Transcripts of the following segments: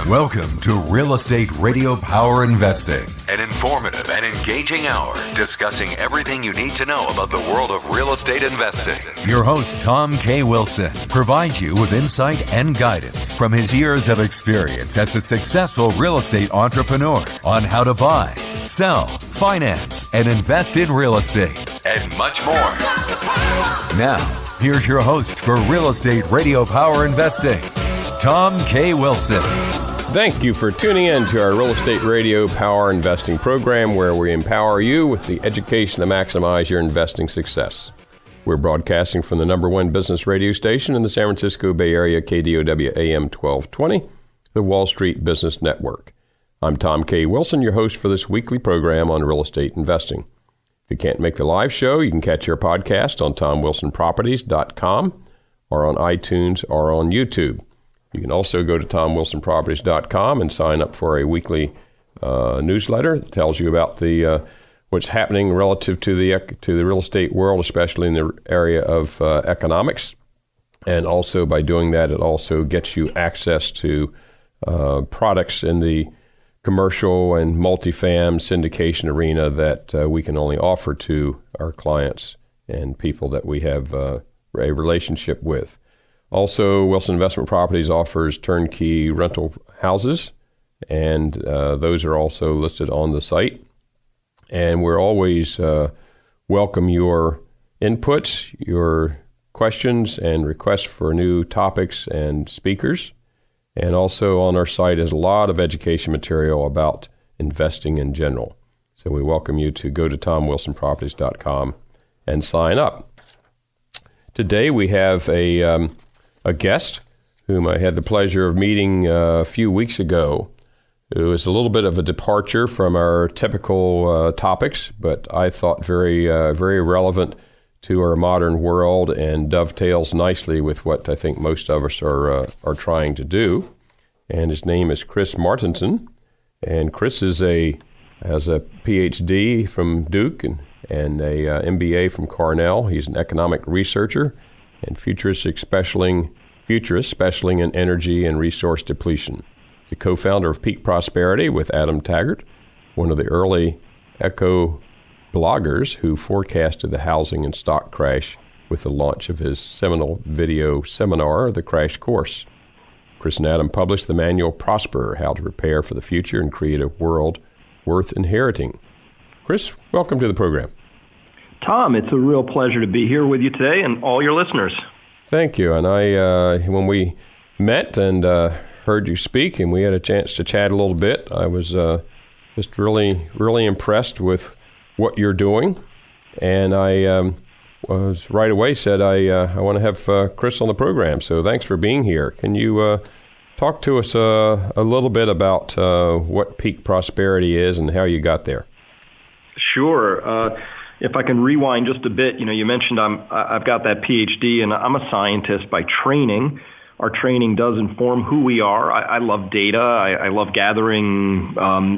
Welcome to Real Estate Radio Power Investing, an informative and engaging hour discussing everything you need to know about the world of real estate investing. Your host, Tom K. Wilson, provides you with insight and guidance from his years of experience as a successful real estate entrepreneur on how to buy, sell, finance, and invest in real estate, and much more. Now, here's your host for Real Estate Radio Power Investing, Tom K. Wilson. Thank you for tuning in to our Real Estate Radio Power Investing program, where we empower you with the education to maximize your investing success. We're broadcasting from the #1 business radio station in the San Francisco Bay Area, KDOW AM 1220, the Wall Street Business Network. I'm Tom K. Wilson, your host for this weekly program on real estate investing. If you can't make the live show, you can catch our podcast on TomWilsonProperties.com or on iTunes or on YouTube. You can also go to TomWilsonProperties.com and sign up for a weekly newsletter that tells you about the what's happening relative to the real estate world, especially in the area of economics. And also by doing that, it also gets you access to products in the commercial and multifam syndication arena that we can only offer to our clients and people that we have a relationship with. Also, Wilson Investment Properties offers turnkey rental houses, and those are also listed on the site. And we're always welcome your inputs, your questions, and requests for new topics and speakers. And also on our site is a lot of education material about investing in general. So we welcome you to go to TomWilsonProperties.com and sign up. Today we have a guest whom I had the pleasure of meeting a few weeks ago. It was a little bit of a departure from our typical topics, but I thought very relevant to our modern world and dovetails nicely with what I think most of us are trying to do. And his name is Chris Martenson, and Chris has a PhD from Duke and a MBA from Cornell. He's an economic researcher and futurist specializing in energy and resource depletion. The co-founder of Peak Prosperity with Adam Taggart, one of the early eco-bloggers who forecasted the housing and stock crash with the launch of his seminal video seminar, The Crash Course. Chris and Adam published the manual Prosper, How to Prepare for the Future and Create a World Worth Inheriting. Chris, welcome to the program. Tom, it's a real pleasure to be here with you today and all your listeners. Thank you. And I, when we met and heard you speak and we had a chance to chat a little bit, I was just really impressed with what you're doing. And I was right away said, I want to have Chris on the program. So thanks for being here. Can you talk to us a little bit about what Peak Prosperity is and how you got there? Sure. If I can rewind just a bit, you mentioned I've got that PhD and I'm a scientist by training. Our training does inform who we are. I love data. I love gathering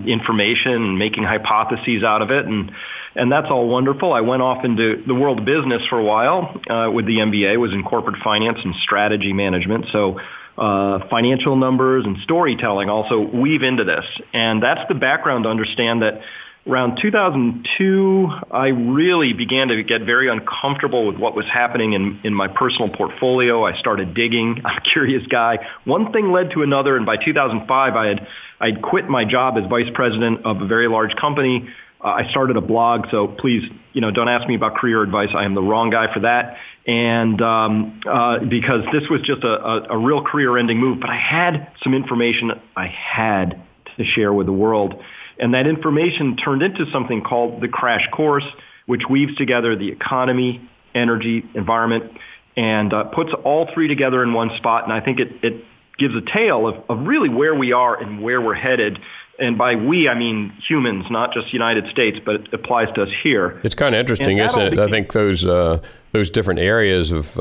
information and making hypotheses out of it. And that's all wonderful. I went off into the world of business for a while with the MBA, was in corporate finance and strategy management. So financial numbers and storytelling also weave into this. And that's the background to understand that around 2002, I really began to get very uncomfortable with what was happening in my personal portfolio. I started digging. I'm a curious guy. One thing led to another, and by 2005, I'd quit my job as vice president of a very large company. I started a blog, so please, don't ask me about career advice. I am the wrong guy for that, and because this was just a real career-ending move. But I had some information I had to share with the world. And that information turned into something called the Crash Course, which weaves together the economy, energy, environment, and puts all three together in one spot. And I think it gives a tale of really where we are and where we're headed. And by we, I mean humans, not just United States, but it applies to us here. It's kind of interesting, isn't it? I think those different areas of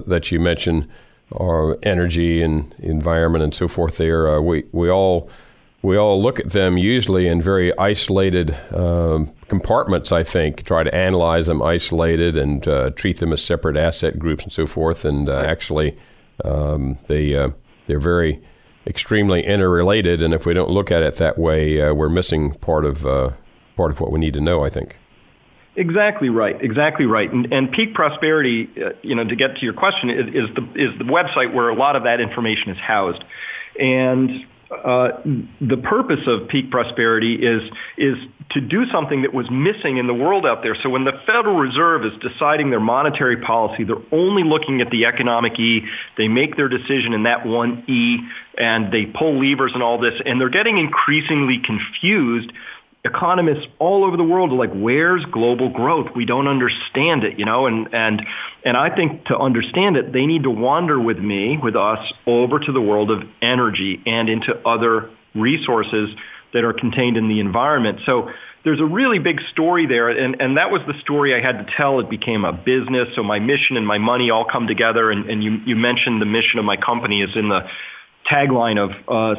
that you mentioned are energy and environment and so forth. There, we all look at them usually in very isolated compartments, I think, try to analyze them isolated and treat them as separate asset groups and so forth. And actually, They're very extremely interrelated, and if we don't look at it that way, we're missing part of what we need to know, I think. Exactly right. And Peak Prosperity, to get to your question, is the website where a lot of that information is housed. And the purpose of Peak Prosperity is to do something that was missing in the world out there. So when the Federal Reserve is deciding their monetary policy, they're only looking at the economic E. They make their decision in that one E, and they pull levers and all this, and they're getting increasingly confused. Economists all over the world are like, where's global growth? We don't understand it, and I think to understand it, they need to wander with us, over to the world of energy and into other resources that are contained in the environment. So there's a really big story there, and that was the story I had to tell. It became a business, so my mission and my money all come together, and you mentioned the mission of my company is in the tagline of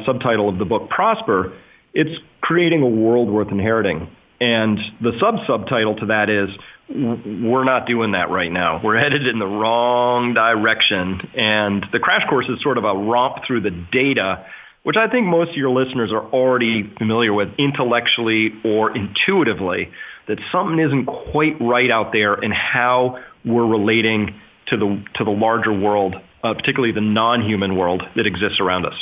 subtitle of the book, Prosper. It's creating a world worth inheriting. And the subtitle to that is, we're not doing that right now. We're headed in the wrong direction. And the crash course is sort of a romp through the data, which I think most of your listeners are already familiar with intellectually or intuitively, that something isn't quite right out there in how we're relating to the larger world, particularly the non-human world that exists around us.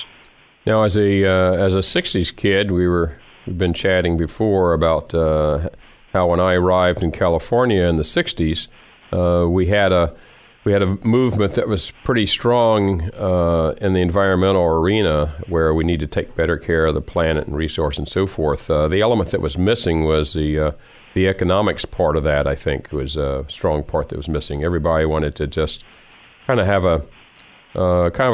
Now, as a 60s kid, we've been chatting before about how when I arrived in California in the 60s, we had a movement that was pretty strong in the environmental arena, where we need to take better care of the planet and resource and so forth. The element that was missing was the economics part of that. I think was a strong part that was missing. Everybody wanted to just kind of have a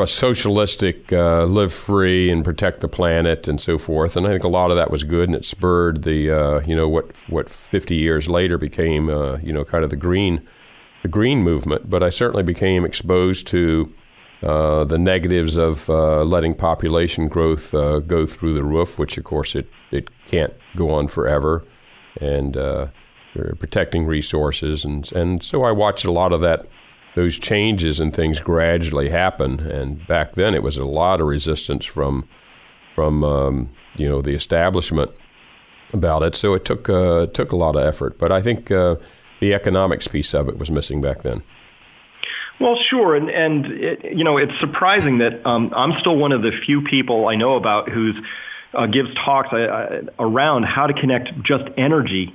socialistic, live free and protect the planet and so forth. And I think a lot of that was good, and it spurred the, what 50 years later became, kind of the green movement. But I certainly became exposed to the negatives of letting population growth go through the roof, which of course it can't go on forever, and protecting resources. And so I watched a lot of those changes and things gradually happen. And back then it was a lot of resistance from the establishment about it. So it took a lot of effort. But I think the economics piece of it was missing back then. Well, sure. And it's surprising that I'm still one of the few people I know about who gives talks around how to connect just energy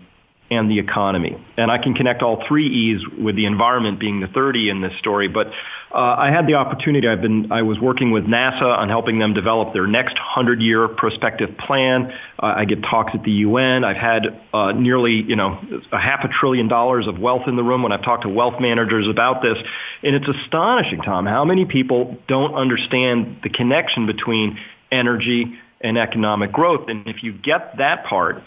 and the economy. And I can connect all three E's, with the environment being the third E in this story. But I had the opportunity. I was working with NASA on helping them develop their next 100-year prospective plan. I give talks at the UN. I've had nearly, $500 billion of wealth in the room when I've talked to wealth managers about this. And it's astonishing, Tom, how many people don't understand the connection between energy and economic growth. And if you get that part,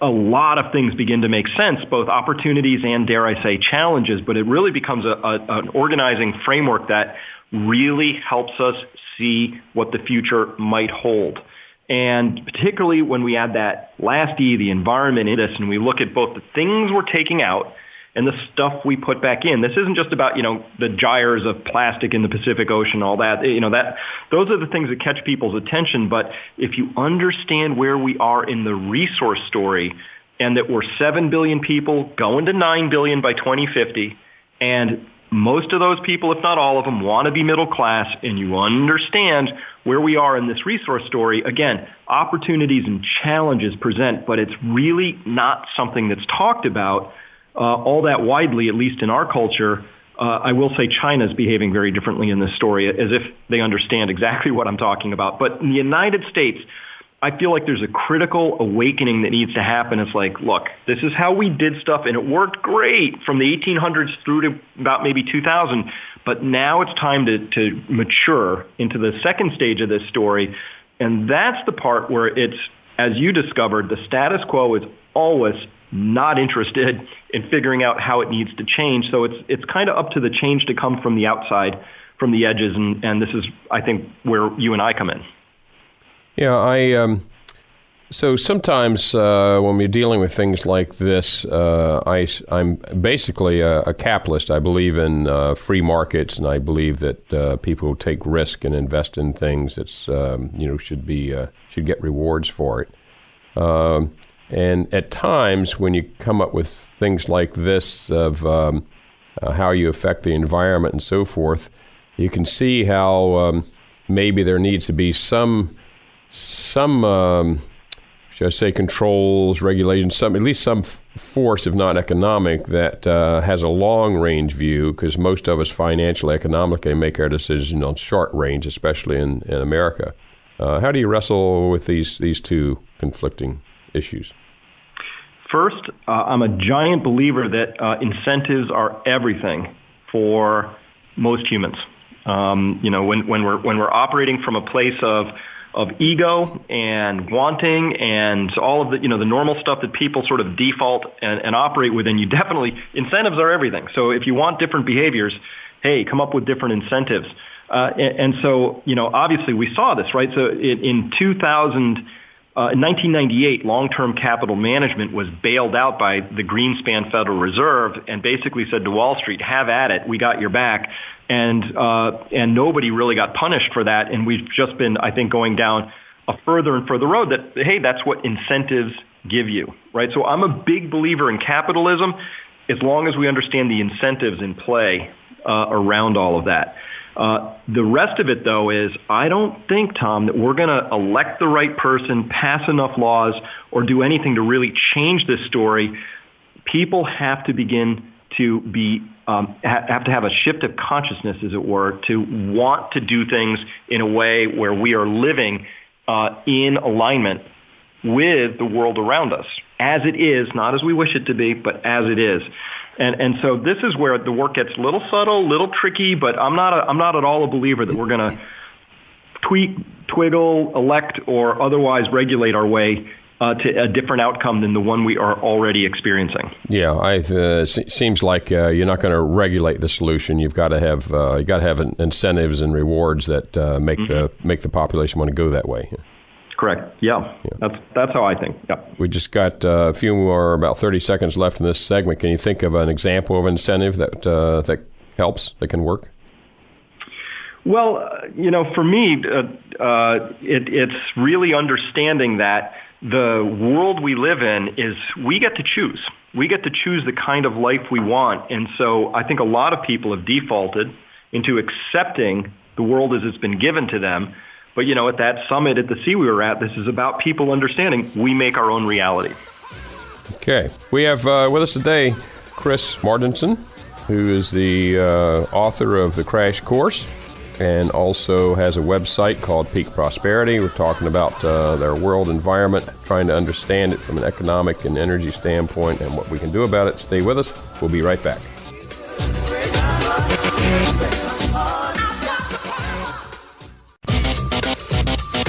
a lot of things begin to make sense, both opportunities and, dare I say, challenges, but it really becomes an organizing framework that really helps us see what the future might hold. And particularly when we add that last E, the environment, in this, and we look at both the things we're taking out and the stuff we put back in. This isn't just about, the gyres of plastic in the Pacific Ocean, all that, those are the things that catch people's attention. But if you understand where we are in the resource story, and that we're 7 billion people going to 9 billion by 2050, and most of those people, if not all of them, want to be middle class, and you understand where we are in this resource story, again, opportunities and challenges present, but it's really not something that's talked about all that widely, at least in our culture. I will say China's behaving very differently in this story, as if they understand exactly what I'm talking about. But in the United States, I feel like there's a critical awakening that needs to happen. It's like, look, this is how we did stuff, and it worked great from the 1800s through to about maybe 2000. But now it's time to mature into the second stage of this story. And that's the part where it's, as you discovered, the status quo is always not interested in figuring out how it needs to change. So it's kind of up to the change to come from the outside, from the edges, and this is, I think, where you and I come in. Yeah, So sometimes when we're dealing with things like this, I'm basically a capitalist. I believe in free markets, and I believe that people who take risk and invest in things that's should get rewards for it. And at times, when you come up with things like this of how you affect the environment and so forth, you can see how maybe there needs to be some should I say, controls, regulations, at least some force, if not economic, that has a long-range view, because most of us financially, economically, make our decisions on short range, especially in America. How do you wrestle with these two conflicting issues? First, I'm a giant believer that incentives are everything for most humans. When we're operating from a place of ego and wanting and all of the normal stuff that people sort of default and operate within, incentives are everything. So if you want different behaviors, hey, come up with different incentives. And so, obviously we saw this, right? So in 1998, long-term capital management was bailed out by the Greenspan Federal Reserve and basically said to Wall Street, have at it, we got your back. And nobody really got punished for that. And we've just been, I think, going down a further and further road that, hey, that's what incentives give you, right? So I'm a big believer in capitalism as long as we understand the incentives in play around all of that. The rest of it, though, is I don't think, Tom, that we're going to elect the right person, pass enough laws, or do anything to really change this story. People have to begin to be have to have a shift of consciousness, as it were, to want to do things in a way where we are living in alignment with the world around us, as it is, not as we wish it to be, but as it is. And so this is where the work gets a little subtle, a little tricky, but I'm not at all a believer that we're going to tweak, twiggle, elect, or otherwise regulate our way to a different outcome than the one we are already experiencing. Yeah, it seems like you're not going to regulate the solution. You've got to have incentives and rewards that make the population want to go that way. Correct. Yeah. That's how I think. Yeah. We just got a few more, about 30 seconds left in this segment. Can you think of an example of incentive that helps, that can work? Well, for me, it's really understanding that the world we live in is we get to choose. We get to choose the kind of life we want. And so I think a lot of people have defaulted into accepting the world as it's been given to them. But, at that summit at the sea we were at, this is about people understanding we make our own reality. Okay. We have with us today Chris Martenson, who is the author of The Crash Course and also has a website called Peak Prosperity. We're talking about their world environment, trying to understand it from an economic and energy standpoint and what we can do about it. Stay with us. We'll be right back.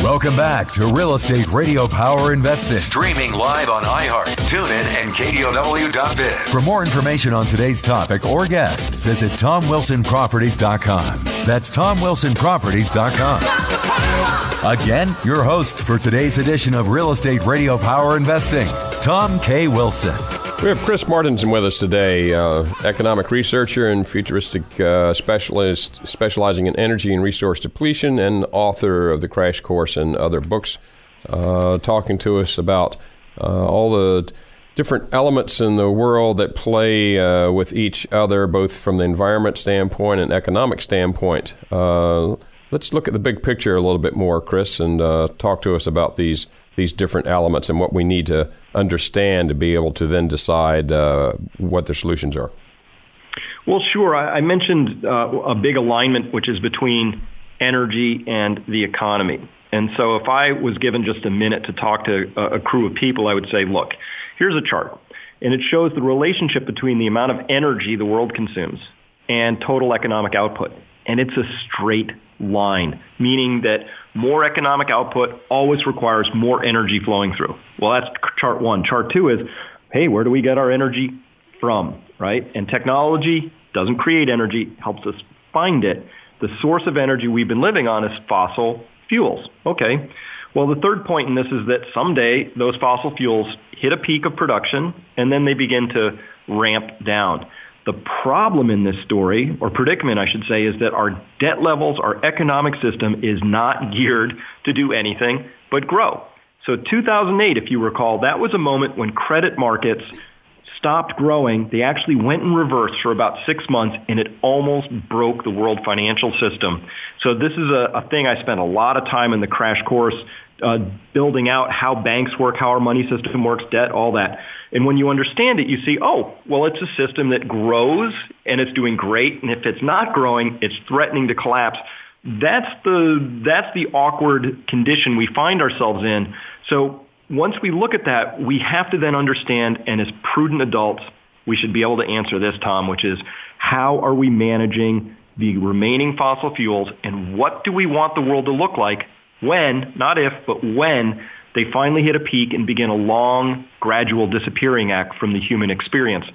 Welcome back to Real Estate Radio Power Investing. Streaming live on iHeart, TuneIn, and KDOW.biz. For more information on today's topic or guest, visit TomWilsonProperties.com. That's TomWilsonProperties.com. Again, your host for today's edition of Real Estate Radio Power Investing, Tom K. Wilson. We have Chris Martenson with us today, economic researcher and futuristic specialist specializing in energy and resource depletion, and author of The Crash Course and other books, talking to us about all the different elements in the world that play with each other, both from the environment standpoint and economic standpoint. Let's look at the big picture a little bit more, Chris, and talk to us about these different elements and what we need to understand to be able to then decide what the solutions are. Well, sure. I mentioned a big alignment, which is between energy and the economy. And so if I was given just a minute to talk to a crew of people, I would say, look, here's a chart. And it shows the relationship between the amount of energy the world consumes and total economic output. And it's a straight line, meaning that more economic output always requires more energy flowing through. Well, that's chart one. Chart two is, hey, where do we get our energy from, right? And technology doesn't create energy, helps us find it. The source of energy we've been living on is fossil fuels. Okay, Well, the third point in this is that someday those fossil fuels hit a peak of production and then they begin to ramp down. The problem in this story, or predicament I should say, is that our debt levels, our economic system is not geared to do anything but grow. So 2008, if you recall, that was a moment when credit markets stopped growing. They actually went in reverse for about 6 months, and it almost broke the world financial system. So this is a thing I spent a lot of time in the crash course building out how banks work, how our money system works, debt, all that. And when you understand it, you see, oh, well, it's a system that grows and it's doing great. And if it's not growing, it's threatening to collapse. That's the awkward condition we find ourselves in. So once we look at that, we have to then understand, and as prudent adults, we should be able to answer this, Tom, which is how are we managing the remaining fossil fuels and what do we want the world to look like when, not if, but when they finally hit a peak and begin a long, gradual disappearing act from the human experience.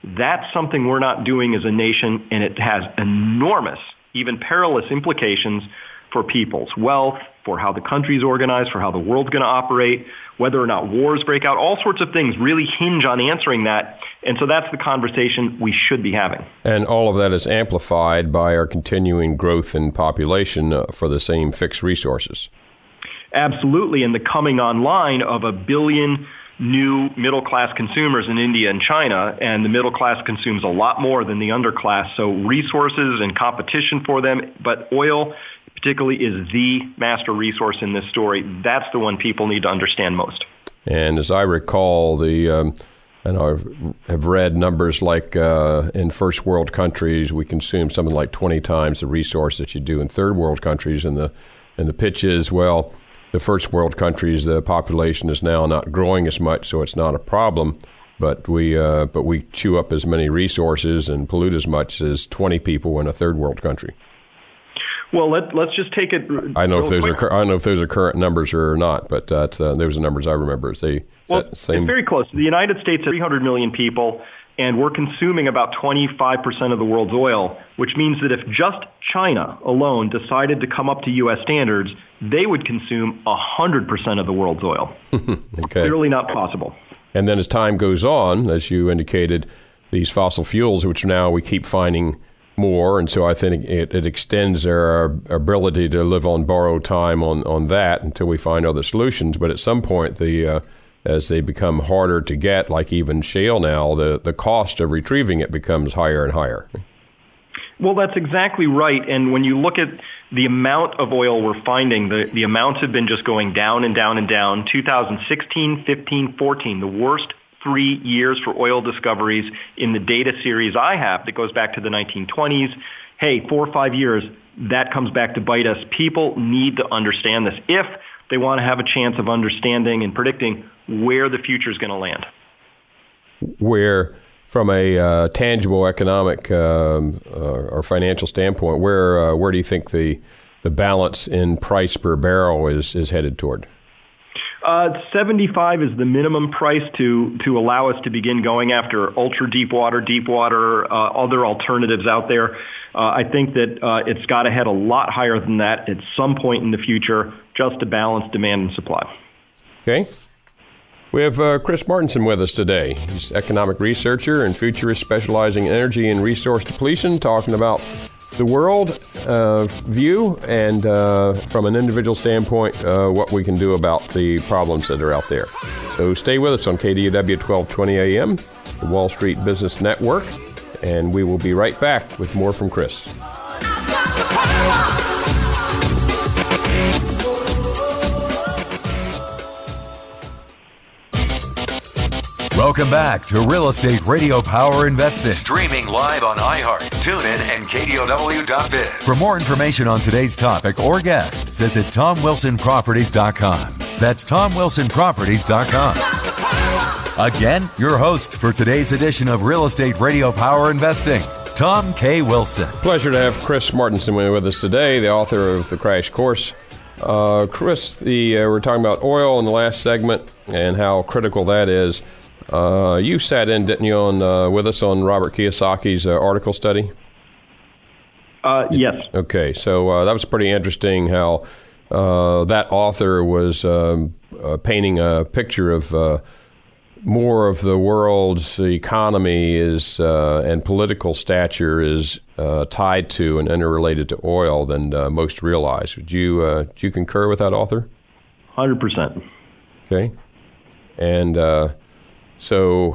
That's something we're not doing as a nation, and it has enormous, even perilous implications for people's wealth, for how the country's organized, for how the world's going to operate, whether or not wars break out. All sorts of things really hinge on answering that. And so that's the conversation we should be having. And all of that is amplified by our continuing growth in population for the same fixed resources. Absolutely. And the coming online of 1 billion new middle-class consumers in India and China, and the middle class consumes a lot more than the underclass. So resources and competition for them, but oil particularly is the master resource in this story. That's the one people need to understand most. And as I recall, and I have read numbers like in first world countries, we consume something like 20 times the resource that you do in third world countries. And the pitch is, well, the first world countries, the population is now not growing as much, so it's not a problem. But we chew up as many resources and pollute as much as 20 people in a third world country. Well, let's just take it. I don't know if those are current numbers or not, but those are the numbers I remember. It's very close. The United States has 300 million people, and we're consuming about 25% of the world's oil, which means that if just China alone decided to come up to U.S. standards, they would consume 100% of the world's oil. Okay. Clearly not possible. And then as time goes on, as you indicated, these fossil fuels, which now we keep finding more, and so I think it extends our ability to live on borrowed time on that until we find other solutions. But at some point, as they become harder to get, like even shale now, the cost of retrieving it becomes higher and higher. Well, that's exactly right. And when you look at the amount of oil we're finding, the amounts have been just going down and down and down. 2016, 15, 14, the worst 3 years for oil discoveries in the data series I have that goes back to the 1920s. Hey, 4 or 5 years, that comes back to bite us. People need to understand this if they want to have a chance of understanding and predicting where the future is going to land. Where, from a tangible economic or financial standpoint, where do you think the balance in price per barrel is headed toward? 75 is the minimum price to allow us to begin going after ultra deep water, other alternatives out there. I think that it's got to head a lot higher than that at some point in the future just to balance demand and supply. Okay. We have Chris Martenson with us today. He's an economic researcher and futurist specializing in energy and resource depletion, talking about the world view and from an individual standpoint, what we can do about the problems that are out there. So stay with us on KDUW 1220 AM, the Wall Street Business Network, and we will be right back with more from Chris. Welcome back to Real Estate Radio Power Investing. Streaming live on iHeart, TuneIn, and KDOW.biz. For more information on today's topic or guest, visit TomWilsonProperties.com. That's TomWilsonProperties.com. Again, your host for today's edition of Real Estate Radio Power Investing, Tom K. Wilson. Pleasure to have Chris Martenson with us today, the author of The Crash Course. Chris, we're talking about oil in the last segment and how critical that is. You sat in, didn't you, with us on Robert Kiyosaki's article study? Yes. Okay, so that was pretty interesting how that author was painting a picture of more of the world's economy is and political stature is tied to and interrelated to oil than most realize. Would you concur with that author? 100%. Okay. And so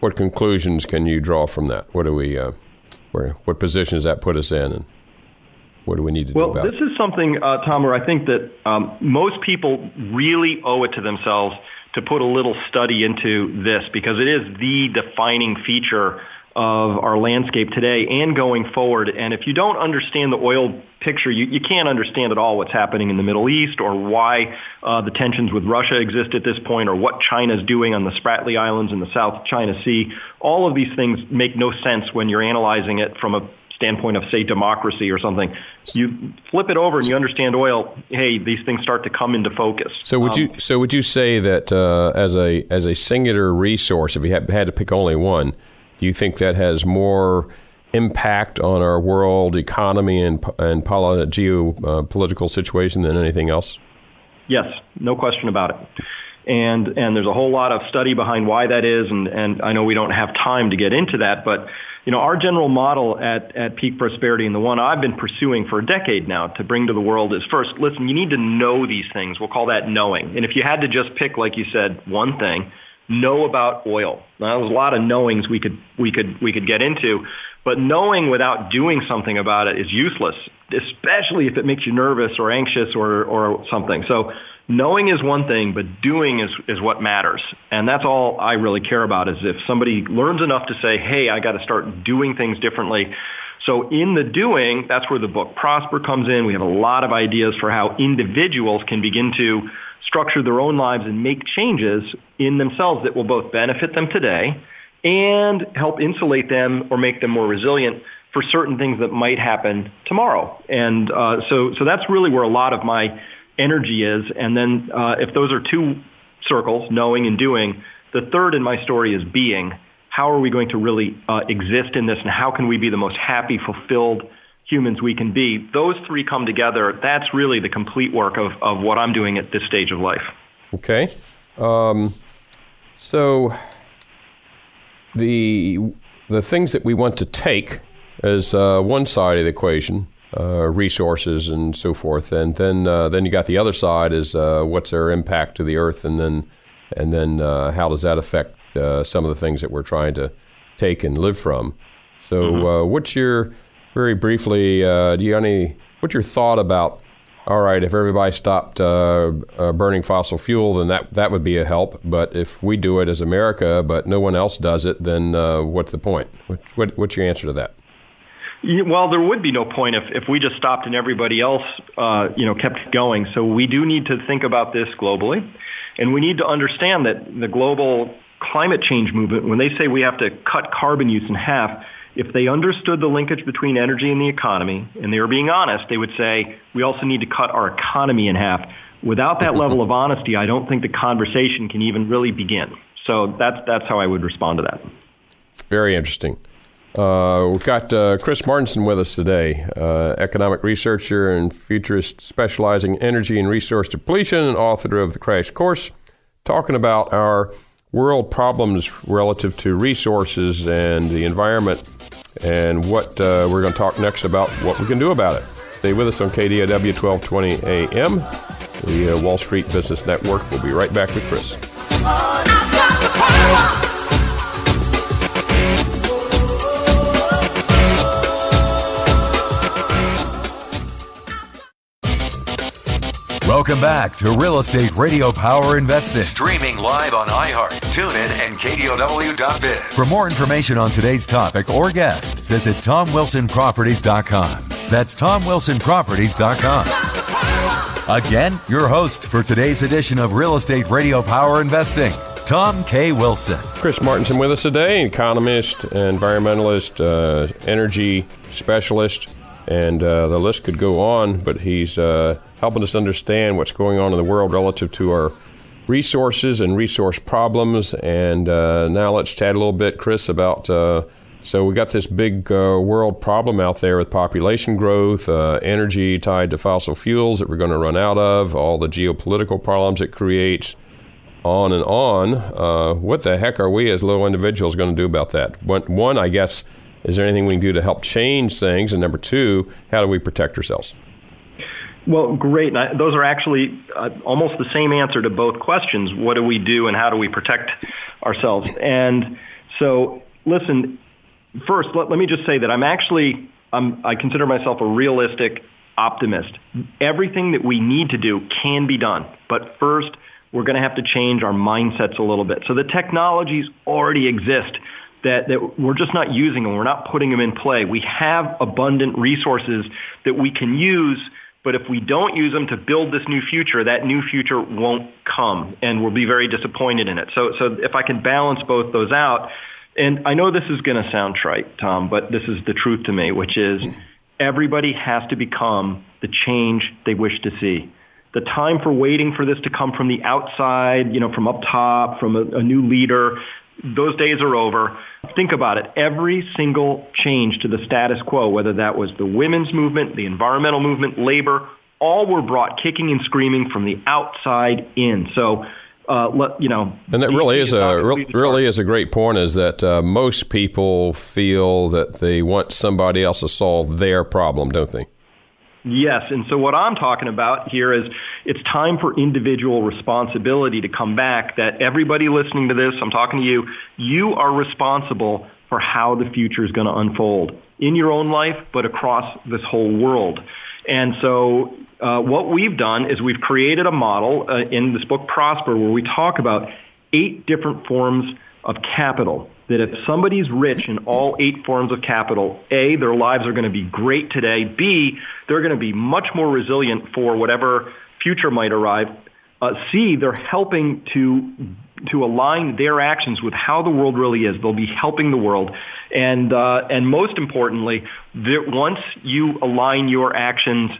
what conclusions can you draw from that? What do we what position does that put us in, and what do we need to do about it? Well, this is something, Tom, where I think that most people really owe it to themselves to put a little study into this, because it is the defining feature of our landscape today and going forward. And if you don't understand the oil picture, you can't understand at all what's happening in the Middle East, or why the tensions with Russia exist at this point, or what China's doing on the Spratly Islands in the South China Sea. All of these things make no sense when you're analyzing it from a standpoint of, say, democracy or something. You flip it over and you understand oil. Hey, these things start to come into focus. So would you say that as a singular resource, if you had to pick only one, do you think that has more impact on our world economy and geopolitical situation than anything else? Yes, no question about it. And there's a whole lot of study behind why that is, and I know we don't have time to get into that, but our general model at Peak Prosperity, and the one I've been pursuing for a decade now to bring to the world, is first, listen, you need to know these things. We'll call that knowing. And if you had to just pick, like you said, one thing, know about oil. Now, there's a lot of knowings we could get into, but knowing without doing something about it is useless, especially if it makes you nervous or anxious or something. So knowing is one thing, but doing is what matters. And that's all I really care about, is if somebody learns enough to say, hey, I got to start doing things differently. So in the doing, that's where the book Prosper comes in. We have a lot of ideas for how individuals can begin to structure their own lives and make changes in themselves that will both benefit them today and help insulate them or make them more resilient for certain things that might happen tomorrow. And so that's really where a lot of my energy is. And then if those are two circles, knowing and doing, the third in my story is being. How are we going to really exist in this, and how can we be the most happy, fulfilled humans we can be? Those three come together. That's really the complete work of what I'm doing at this stage of life. Okay. So the things that we want to take as one side of the equation, resources and so forth, and then you got the other side is what's their impact to the earth, and then how does that affect some of the things that we're trying to take and live from. So what's your, very briefly, what's your thought about, all right, if everybody stopped burning fossil fuel, then that would be a help. But if we do it as America, but no one else does it, then what's the point? What's your answer to that? Well, there would be no point if we just stopped and everybody else, kept going. So we do need to think about this globally, and we need to understand that the global climate change movement, when they say we have to cut carbon use in half, if they understood the linkage between energy and the economy, and they were being honest, they would say we also need to cut our economy in half. Without that level of honesty, I don't think the conversation can even really begin. So that's how I would respond to that. Very interesting. We've got Chris Martenson with us today, economic researcher and futurist specializing in energy and resource depletion, and author of The Crash Course, talking about our world problems relative to resources and the environment, and what we're going to talk next about what we can do about it. Stay with us on KDOW 1220 AM, the Wall Street Business Network. We'll be right back with Chris. Welcome back to Real Estate Radio Power Investing. Streaming live on iHeart, TuneIn, and KDOW.biz. For more information on today's topic or guest, visit TomWilsonProperties.com. That's TomWilsonProperties.com. Again, your host for today's edition of Real Estate Radio Power Investing, Tom K. Wilson. Chris Martenson with us today, economist, environmentalist, energy specialist, and the list could go on, but he's helping us understand what's going on in the world relative to our resources and resource problems. And now let's chat a little bit, Chris, about So we got this big world problem out there with population growth, energy tied to fossil fuels that we're going to run out of, all the geopolitical problems it creates, on and on. What the heck are we as little individuals going to do about that? One, I guess, is there anything we can do to help change things? And number two, how do we protect ourselves? Well, great. Those are actually almost the same answer to both questions. What do we do and how do we protect ourselves? And so, listen, first, let me just say that I consider myself a realistic optimist. Everything that we need to do can be done. But first, we're going to have to change our mindsets a little bit. So the technologies already exist that we're just not using them. We're not putting them in play. We have abundant resources that we can use, but if we don't use them to build this new future, that new future won't come, and we'll be very disappointed in it. So if I can balance both those out, and I know this is going to sound trite, Tom, but this is the truth to me, which is everybody has to become the change they wish to see. The time for waiting for this to come from the outside, from up top, from a new leader, those days are over. Think about it. Every single change to the status quo, whether that was the women's movement, the environmental movement, labor, all were brought kicking and screaming from the outside in. So, and that really is a great point, is that most people feel that they want somebody else to solve their problem, don't they? Yes, and so what I'm talking about here is it's time for individual responsibility to come back, that everybody listening to this, I'm talking to you, you are responsible for how the future is going to unfold in your own life, but across this whole world. And so what we've done is we've created a model in this book, Prosper, where we talk about 8 different forms of capital, that if somebody's rich in all 8 forms of capital, A, their lives are going to be great today. B, they're going to be much more resilient for whatever future might arrive. C, they're helping to align their actions with how the world really is. They'll be helping the world. And most importantly, once you align your actions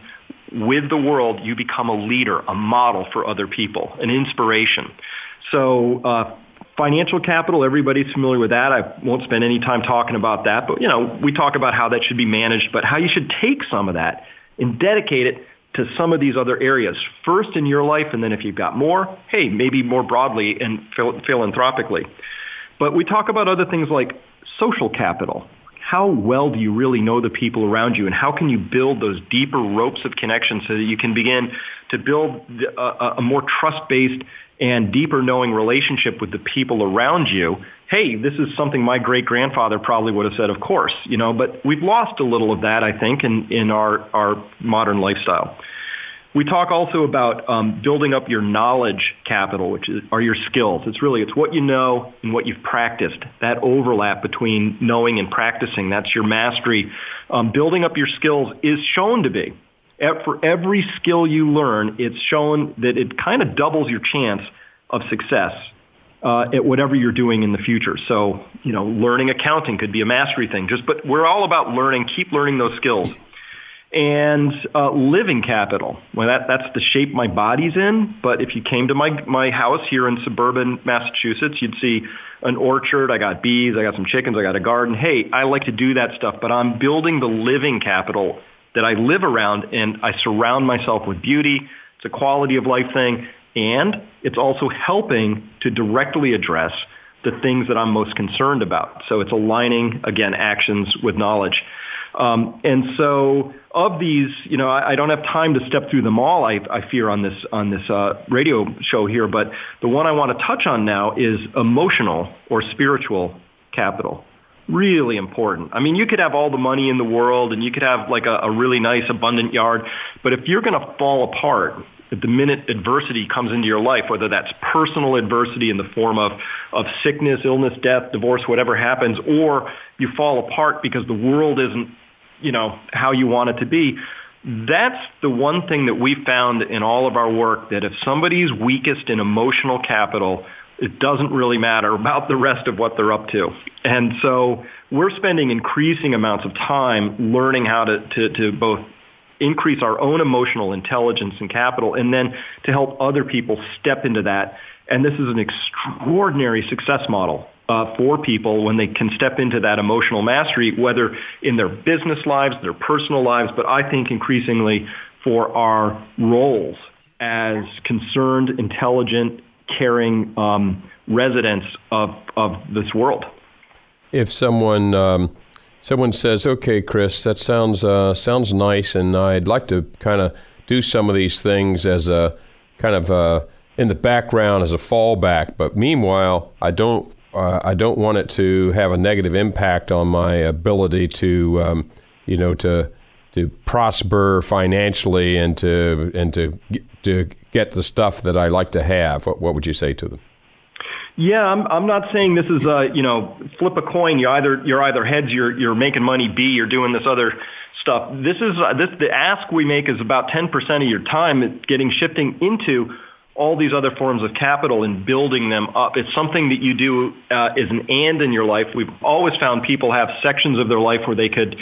with the world, you become a leader, a model for other people, an inspiration. So, financial capital, everybody's familiar with that. I won't spend any time talking about that, but we talk about how that should be managed, but how you should take some of that and dedicate it to some of these other areas. First in your life, and then if you've got more, hey, maybe more broadly and philanthropically. But we talk about other things like social capital. How well do you really know the people around you, and how can you build those deeper ropes of connection so that you can begin to build a more trust-based and deeper knowing relationship with the people around you? Hey, this is something my great-grandfather probably would have said, of course, but we've lost a little of that, I think, in our modern lifestyle. We talk also about building up your knowledge capital, which are your skills. It's what you know and what you've practiced. That overlap between knowing and practicing, that's your mastery. Building up your skills is shown to be. For every skill you learn, it's shown that it kind of doubles your chance of success at whatever you're doing in the future. So, learning accounting could be a mastery thing. But we're all about learning. Keep learning those skills. And living capital. Well, that's the shape my body's in. But if you came to my house here in suburban Massachusetts, you'd see an orchard. I got bees. I got some chickens. I got a garden. Hey, I like to do that stuff. But I'm building the living capital that I live around, and I surround myself with beauty. It's a quality of life thing, and it's also helping to directly address the things that I'm most concerned about. So it's aligning, again, actions with knowledge. And so of these, I don't have time to step through them all, I fear, on this radio show here, but the one I want to touch on now is emotional or spiritual capital. Really important. I mean, you could have all the money in the world and you could have like a really nice, abundant yard, but if you're going to fall apart at the minute adversity comes into your life, whether that's personal adversity in the form of sickness, illness, death, divorce, whatever happens, or you fall apart because the world isn't, how you want it to be, that's the one thing that we found in all of our work, that if somebody's weakest in emotional capital, it doesn't really matter about the rest of what they're up to. And so we're spending increasing amounts of time learning how to both increase our own emotional intelligence and capital, and then to help other people step into that. And this is an extraordinary success model for people when they can step into that emotional mastery, whether in their business lives, their personal lives, but I think increasingly for our roles as concerned, intelligent, caring residents of this world. If someone says, "Okay, Chris, that sounds nice, and I'd like to kind of do some of these things as a kind of in the background as a fallback, but meanwhile, I don't want it to have a negative impact on my ability to prosper financially and to get the stuff that I like to have." What would you say to them? Yeah, I'm not saying this is flip a coin. You're either heads, you're making money. B, you're doing this other stuff. The ask we make is about 10% of your time shifting into all these other forms of capital and building them up. It's something that you do as an and in your life. We've always found people have sections of their life where they could,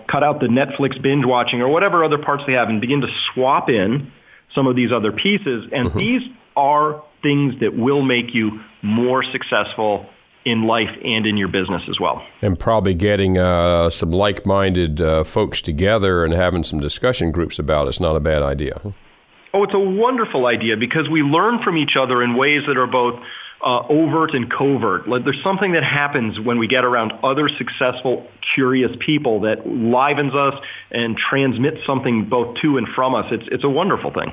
cut out the Netflix binge watching or whatever other parts they have and begin to swap in some of these other pieces. And these are things that will make you more successful in life and in your business as well. And probably getting some like-minded folks together and having some discussion groups about it's not a bad idea. Oh, it's a wonderful idea because we learn from each other in ways that are both overt and covert. Like, there's something that happens when we get around other successful, curious people that livens us and transmits something both to and from us. It's a wonderful thing.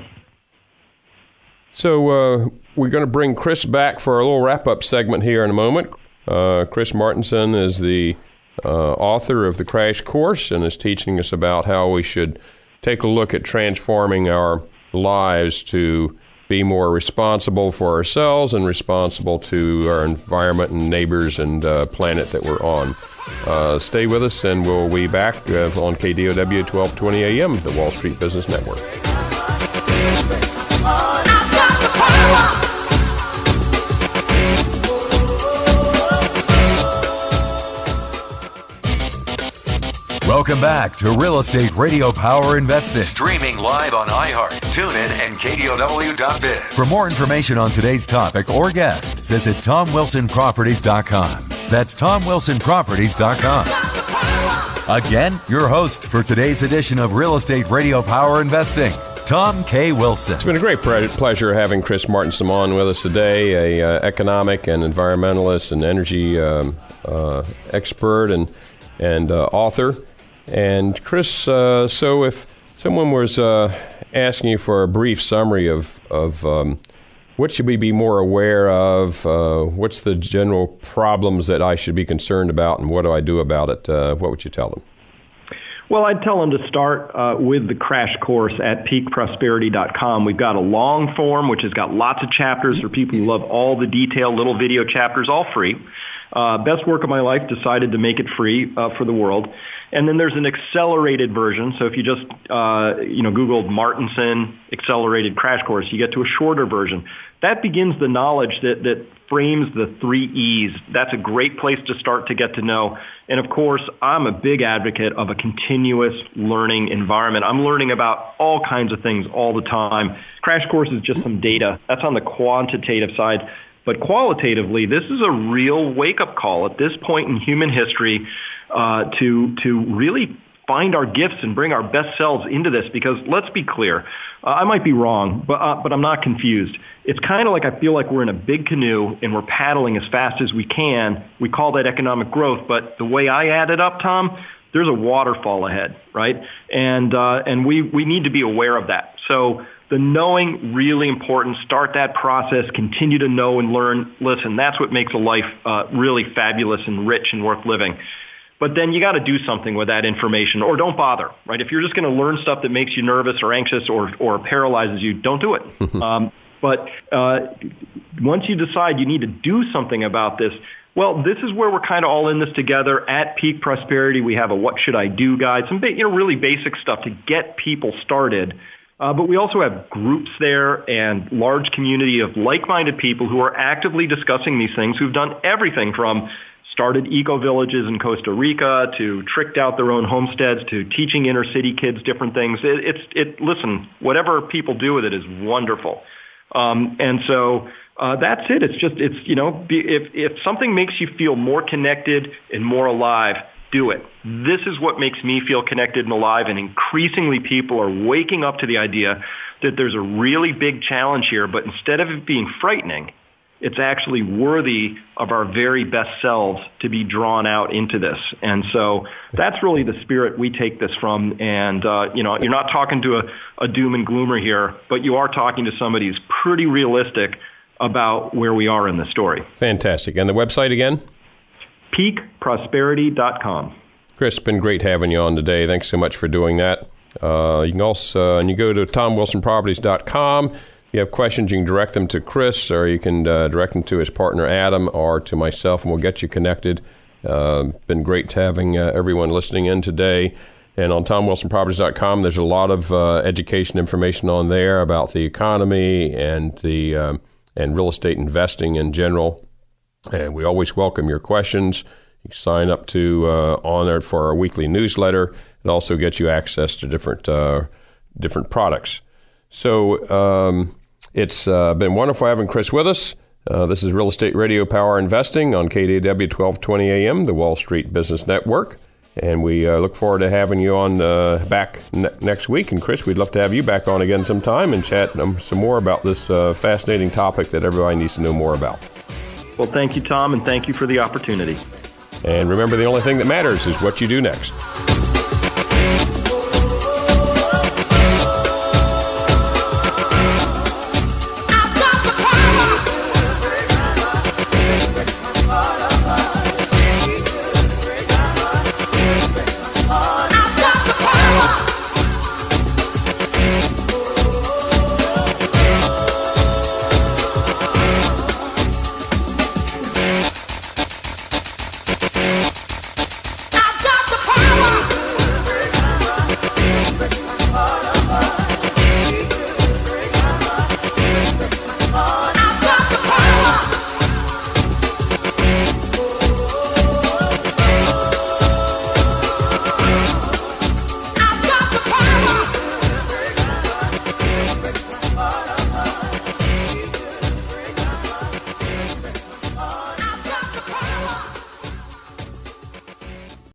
So we're going to bring Chris back for a little wrap-up segment here in a moment. Chris Martenson is the author of The Crash Course and is teaching us about how we should take a look at transforming our lives to be more responsible for ourselves and responsible to our environment and neighbors and planet that we're on. Stay with us, and we'll be back on KDOW 1220 AM, the Wall Street Business Network. Welcome back to Real Estate Radio Power Investing. Streaming live on iHeart, TuneIn, and KDOW.biz. For more information on today's topic or guest, visit TomWilsonProperties.com. That's TomWilsonProperties.com. Again, your host for today's edition of Real Estate Radio Power Investing, Tom K. Wilson. It's been a great pleasure having Chris Martenson on with us today, a economic and environmentalist and energy expert and author. And Chris, so if someone was asking you for a brief summary of what should we be more aware of, what's the general problems that I should be concerned about, and what do I do about it, what would you tell them? Well, I'd tell them to start with the crash course at peakprosperity.com. We've got a long form, which has got lots of chapters for people who love all the detail, little video chapters, all free. Best work of my life, decided to make it free for the world. And then there's an accelerated version. So if you just Googled Martenson accelerated crash course, you get to a shorter version. That begins the knowledge that frames the 3 E's. That's a great place to start to get to know. And of course, I'm a big advocate of a continuous learning environment. I'm learning about all kinds of things all the time. Crash course is just some data. That's on the quantitative side. But qualitatively, this is a real wake-up call at this point in human history to really find our gifts and bring our best selves into this. Because let's be clear, I might be wrong, but I'm not confused. It's kind of like I feel like we're in a big canoe and we're paddling as fast as we can. We call that economic growth, but the way I add it up, Tom, there's a waterfall ahead, right? And we need to be aware of that. So the knowing, really important. Start that process. Continue to know and learn. Listen, that's what makes a life really fabulous and rich and worth living. But then you got to do something with that information, or don't bother, right? If you're just going to learn stuff that makes you nervous or anxious or paralyzes you, don't do it. But once you decide you need to do something about this, well, this is where we're kind of all in this together. At Peak Prosperity, we have a What Should I Do guide, some really basic stuff to get people started. But we also have groups there and large community of like-minded people who are actively discussing these things, who've done everything from started eco-villages in Costa Rica to tricked out their own homesteads to teaching inner-city kids different things. Listen, whatever people do with it is wonderful. And so that's it. If something makes you feel more connected and more alive, do it. This is what makes me feel connected and alive, and increasingly people are waking up to the idea that there's a really big challenge here, but instead of it being frightening, it's actually worthy of our very best selves to be drawn out into this. And so that's really the spirit we take this from. And, you're not talking to a doom and gloomer here, but you are talking to somebody who's pretty realistic about where we are in the story. Fantastic. And the website again? peakprosperity.com. Chris, it's been great having you on today. Thanks so much for doing that. You can also, and you go to tomwilsonproperties.com. If you have questions, you can direct them to Chris, or you can direct them to his partner Adam, or to myself, and we'll get you connected. Been great having everyone listening in today. And on tomwilsonproperties.com, there's a lot of education information on there about the economy and the and real estate investing in general. And we always welcome your questions. You can sign up to on there for our weekly newsletter. It also gets you access to different products. So it's been wonderful having Chris with us. This is Real Estate Radio Power Investing on KDW 1220 AM, the Wall Street Business Network. And we look forward to having you on back next week. And Chris, we'd love to have you back on again sometime and chat some more about this fascinating topic that everybody needs to know more about. Well, thank you, Tom, and thank you for the opportunity. And remember, the only thing that matters is what you do next.